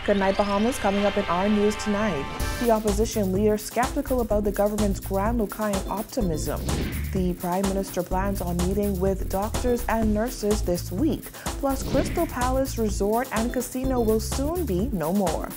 Good night, Bahamas. Coming up in our news tonight. The opposition leader skeptical about the government's Grand LUCAYAN optimism. The Prime Minister plans on meeting with doctors and nurses this week. Plus, Crystal Palace Resort and Casino will soon be no more.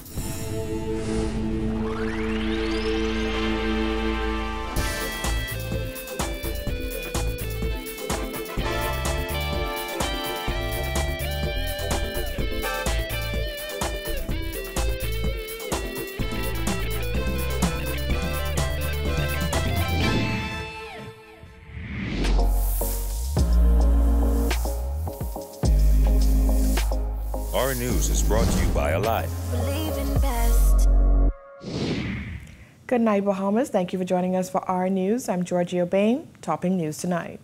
Our News is brought to you by Alive. Good night, Bahamas. Thank you for joining us for Our News. I'm Georgia Bain, topping news tonight.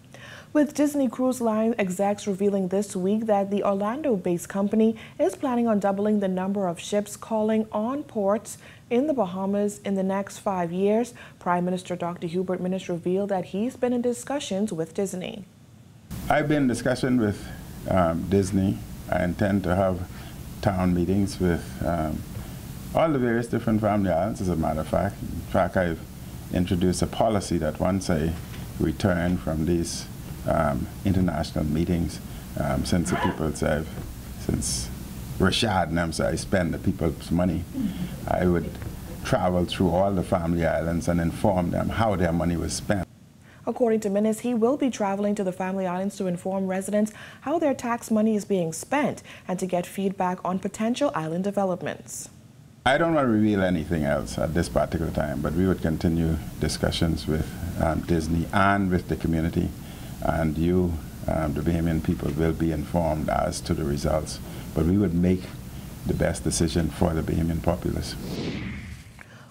With Disney Cruise Line execs revealing this week that the Orlando-based company is planning on doubling the number of ships calling on ports in the Bahamas in the next 5 years, Prime Minister Dr. Hubert MINNIS revealed that he's been in discussions with Disney. I've been in discussion with Disney. I intend to have town meetings with all the various different family islands, as a matter of fact. In fact, I've introduced a policy that once I return from these international meetings, since Rashad and them say I spend the people's money, I would travel through all the family islands and inform them how their money was spent. According to MINNIS, he will be traveling to the family islands to inform residents how their tax money is being spent and to get feedback on potential island developments. I don't want to reveal anything else at this particular time, but we would continue discussions with Disney and with the community, and you, the Bahamian people, will be informed as to the results. But we would make the best decision for the Bahamian populace.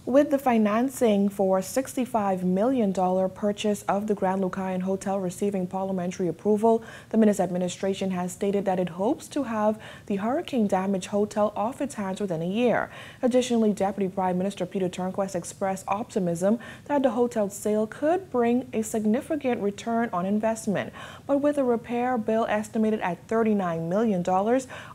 With the financing for $65 million purchase of the Grand LUCAYAN Hotel receiving parliamentary approval, the MINNIS administration has stated that it hopes to have the hurricane-damaged hotel off its hands within a year. Additionally, Deputy Prime Minister Peter Turnquest expressed optimism that the hotel's sale could bring a significant return on investment. But with a repair bill estimated at $39 million,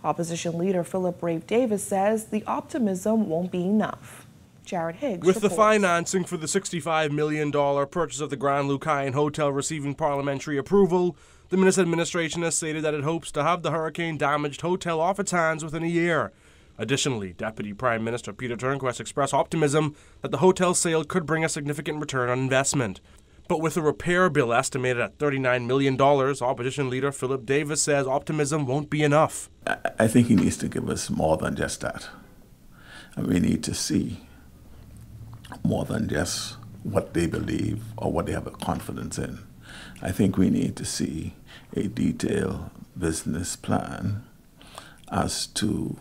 opposition leader Philip Brave Davis says the optimism won't be enough. Jared Higgs With reports. the financing for the $65 million purchase of the Grand LUCAYAN Hotel receiving parliamentary approval, the MINNIS administration has stated that it hopes to have the hurricane-damaged hotel off its hands within a year. Additionally, Deputy Prime Minister Peter Turnquest expressed optimism that the hotel sale could bring a significant return on investment. But with a repair bill estimated at $39 million, opposition leader Philip Davis says optimism won't be enough. I think he needs to give us more than just that. And we need to see more than just what they believe or what they have a confidence in. I think we need to see a detailed business plan as to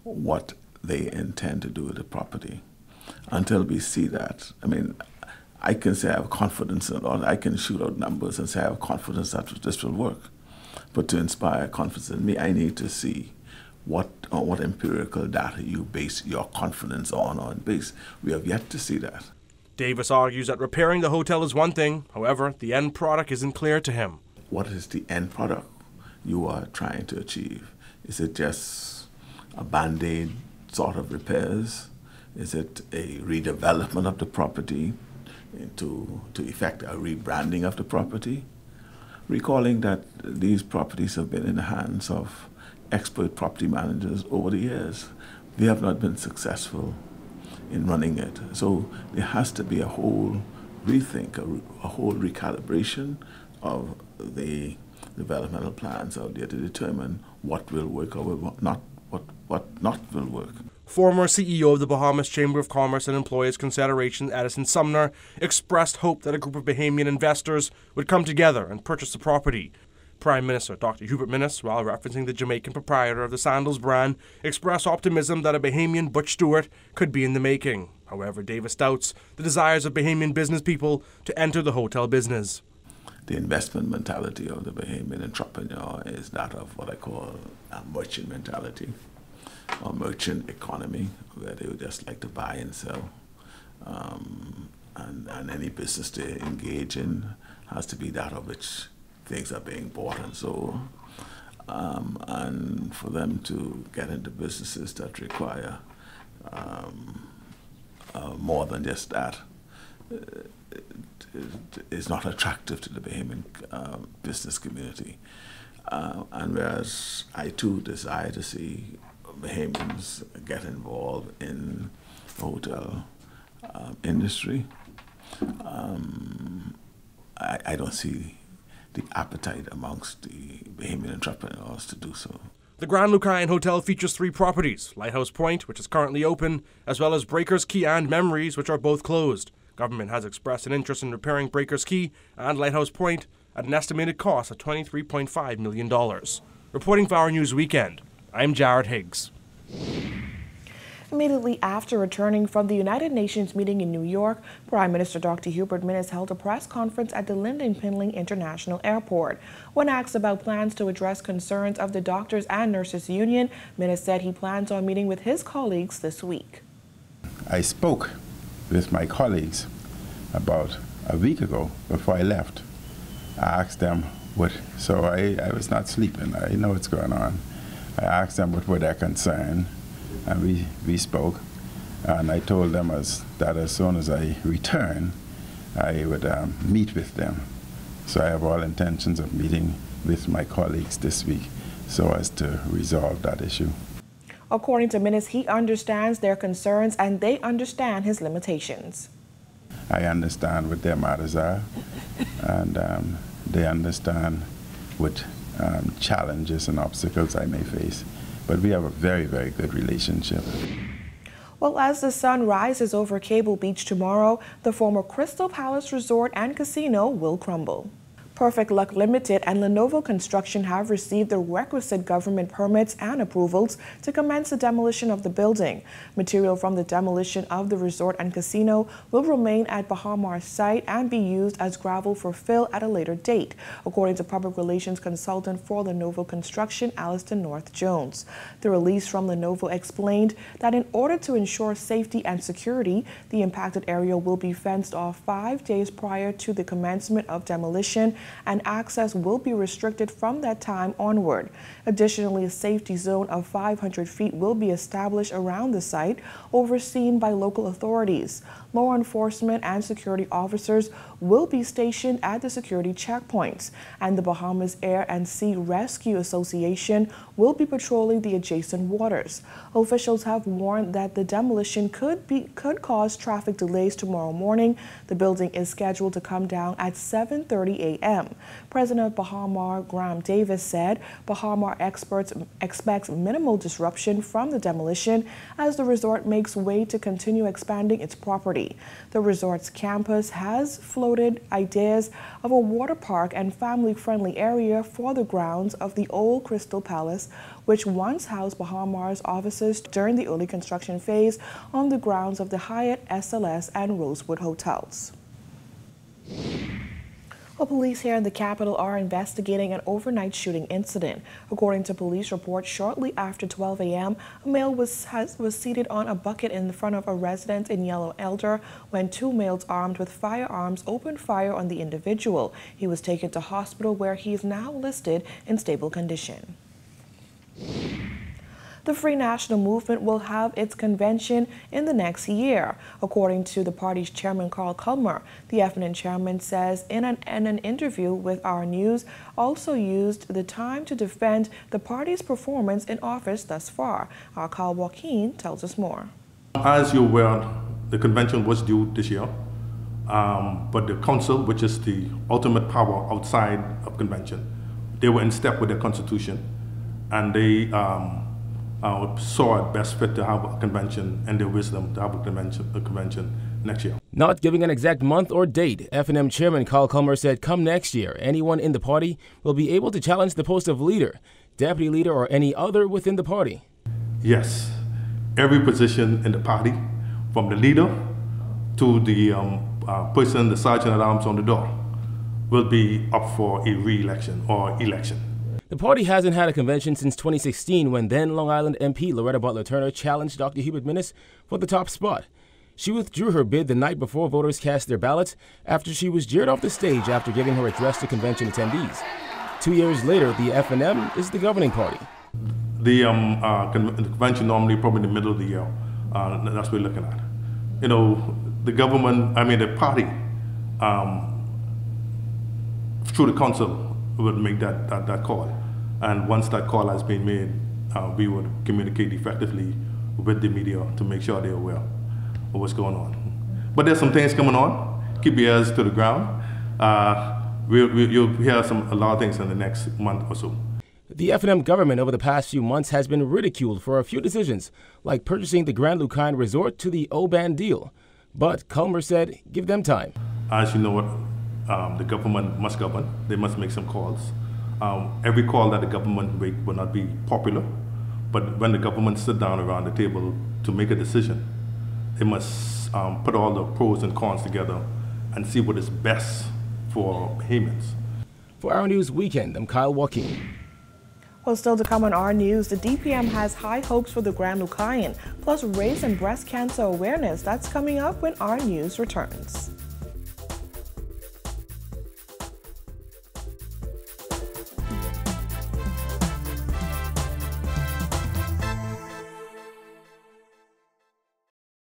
what they intend to do with the property. Until we see that, I mean, I can say I have confidence in it, or I can shoot out numbers and say I have confidence that this will work. But to inspire confidence in me, I need to see what empirical data you base your confidence on base. We have yet to see that. Davis argues that repairing the hotel is one thing, however, the end product isn't clear to him. What is the end product you are trying to achieve? Is it just a band-aid sort of repairs? Is it a redevelopment of the property to effect a rebranding of the property? Recalling that these properties have been in the hands of expert property managers over the years. They have not been successful in running it. So there has to be a whole rethink, a whole recalibration of the developmental plans out there to determine what will work or what not will work. Former CEO of the Bahamas Chamber of Commerce and Employees Confederation, Addison Sumner, expressed hope that a group of Bahamian investors would come together and purchase the property. Prime Minister Dr. Hubert MINNIS, while referencing the Jamaican proprietor of the sandals brand, expressed optimism that a Bahamian Butch Stewart could be in the making. However, Davis doubts the desires of Bahamian business people to enter the hotel business. The investment mentality of the Bahamian entrepreneur is that of what I call a merchant mentality, or merchant economy, where they would just like to buy and sell. And any business they engage in has to be that of which things are being bought and sold. and for them to get into businesses that require more than just that is not attractive to the Bahamian business community. And whereas I too desire to see Bahamians get involved in the hotel industry, I don't see the appetite amongst the Bahamian entrepreneurs to do so. The Grand LUCAYAN Hotel features 3 properties, Lighthouse Point, which is currently open, as well as Breakers Key and Memories, which are both closed. Government has expressed an interest in repairing Breakers Key and Lighthouse Point at an estimated cost of $23.5 million. Reporting for Our News Weekend, I'm Jared Higgs. Immediately after returning from the United Nations meeting in New York, Prime Minister Dr. Hubert MINNIS held a press conference at the Lynden Pinling International Airport. When asked about plans to address concerns of the Doctors and Nurses Union, MINNIS said he plans on meeting with his colleagues this week. I spoke with my colleagues about a week ago before I left. I asked them so I was not sleeping, I know what's going on. I asked them what were their concerns, and we spoke, and I told them that as soon as I return, I would meet with them. So I have all intentions of meeting with my colleagues this week so as to resolve that issue. According to MINNIS, he understands their concerns and they understand his limitations. I understand what their matters are, and they understand what challenges and obstacles I may face. But we have a very, very good relationship. Well, as the sun rises over Cable Beach tomorrow, the former Crystal Palace Resort and Casino will crumble. Perfect Luck Limited and Lenovo Construction have received the requisite government permits and approvals to commence the demolition of the building. Material from the demolition of the resort and casino will remain at Bahamar's site and be used as gravel for fill at a later date, according to public relations consultant for Lenovo Construction, Alliston North Jones. The release from Lenovo explained that in order to ensure safety and security, the impacted area will be fenced off 5 days prior to the commencement of demolition, and access will be restricted from that time onward. Additionally, a safety zone of 500 feet will be established around the site, overseen by local authorities. Law enforcement and security officers will be stationed at the security checkpoints, and the Bahamas Air and Sea Rescue Association will be patrolling the adjacent waters. Officials have warned that the demolition could cause traffic delays tomorrow morning. The building is scheduled to come down at 7:30 a.m. President of Bahamar, Graham Davis, said Bahamar expects minimal disruption from the demolition as the resort makes way to continue expanding its property. The resort's campus has floated ideas of a water park and family-friendly area for the grounds of the old Crystal Palace, which once housed Bahamar's offices during the early construction phase on the grounds of the Hyatt, SLS, and Rosewood hotels. Well, police here in the capital are investigating an overnight shooting incident. According to police reports, shortly after 12 a.m., a male was seated on a bucket in front of a residence in Yellow Elder when 2 males armed with firearms opened fire on the individual. He was taken to hospital where he is now listed in stable condition. The Free National Movement will have its convention in the next year. According to the party's chairman, Carl CULMER, the FNN chairman says in an interview with Our News, also used the time to defend the party's performance in office thus far. Our Carl Joaquin tells us more. As you're aware, the convention was due this year, but the council, which is the ultimate power outside of convention, they were in step with the Constitution, and they saw it best fit to have a convention and their wisdom to have a convention next year. Not giving an exact month or date, FNM chairman Carl CULMER said come next year, anyone in the party will be able to challenge the post of leader, deputy leader, or any other within the party. Yes, every position in the party, from the leader to the person, the sergeant at arms on the door, will be up for a re-election or election. The party hasn't had a convention since 2016 when then Long Island MP Loretta Butler Turner challenged Dr. Hubert MINNIS for the top spot. She withdrew her bid the night before voters cast their ballots after she was jeered off the stage after giving her address to convention attendees. 2 years later, the FNM is the governing party. The convention normally probably in the middle of the year. That's what we're looking at. You know, the government, the party, through the council would make that call. And once that call has been made, we would communicate effectively with the media to make sure they're aware of what's going on. But there's some things coming on. Keep your ears to the ground. You'll hear a lot of things in the next month or so. The FNM government over the past few months has been ridiculed for a few decisions, like purchasing the Grand LUCAYAN resort to the O-band deal. But CULMER said, give them time. As you know, the government must govern. They must make some calls. Every call that the government make will not be popular, but when the government sit down around the table to make a decision, they must put all the pros and cons together and see what is best for Bahamians. For Our News Weekend, I'm Kyle Joaquin. Well, still to come on Our News, the DPM has high hopes for the Grand LUCAYAN, plus race and breast cancer awareness. That's coming up when Our News returns.